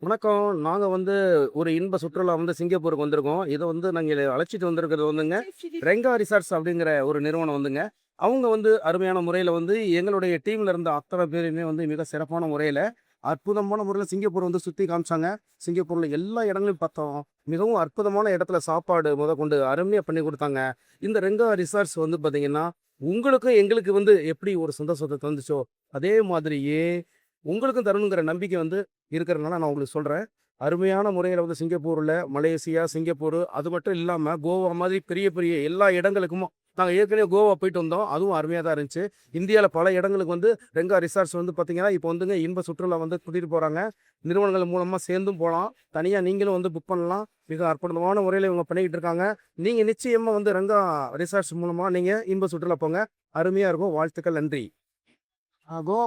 வணக்கம். நாங்க ஒரு இன்ப சுற்றுலா சிங்கப்பூருக்கு வந்திருக்கோம். இத நாங்க அழைச்சிட்டு வந்திருக்கிறது ரெங்கா ரிசார்ட்ஸ் அப்படிங்கிற ஒரு நிறுவனம் அவங்க அருமையான முறையில எங்களுடைய டீம்ல இருந்த அத்தனை பேரையுமே மிக சிறப்பான முறையில, அற்புதமான முறையில சிங்கப்பூர் சுத்தி காமிச்சாங்க. சிங்கப்பூர்ல எல்லா இடங்களையும் பார்த்தோம். மிகவும் அற்புதமான இடத்துல சாப்பாடு முதற்கொண்டு அருமையா பண்ணி குடுத்தாங்க. இந்த ரெங்கா ரிசார்ட்ஸ் பார்த்தீங்கன்னா, உங்களுக்கும் எங்களுக்கு எப்படி ஒரு சந்தோஷத்த தந்துச்சோ, அதே மாதிரியே உங்களுக்கும் தரணுங்கிற நம்பிக்கை இருக்கிறனால நான் உங்களுக்கு சொல்றேன். அருமையான முறையில சிங்கப்பூர்ல, மலேசியா, சிங்கப்பூர் அது மட்டும் இல்லாம கோவா மாதிரி பெரிய, பெரிய எல்லா இடங்களுக்கும் நாங்க ஏற்கனவே கோவா போயிட்டு வந்தோம். அதுவும் அருமையா தான் இருந்துச்சு. இந்தியால பல இடங்களுக்கு ரெங்கா ரிசார்ட்ஸ் பார்த்தீங்கன்னா, இப்போ இன்ப சுற்றுலா கூட்டிட்டு போறாங்க. நிறுவனங்கள் மூலமா சேர்ந்தும் போலாம். தனியா நீங்களும் புக் பண்ணலாம். மிக அற்புதமான முறையில இவங்க பண்ணிக்கிட்டு இருக்காங்க. நீங்க நிச்சயமா ரெங்கா ரிசார்ட்ஸ் மூலமா நீங்க இன்ப சுற்றுலா போங்க. அருமையா இருக்கும். வாழ்த்துக்கள். நன்றி. கோவா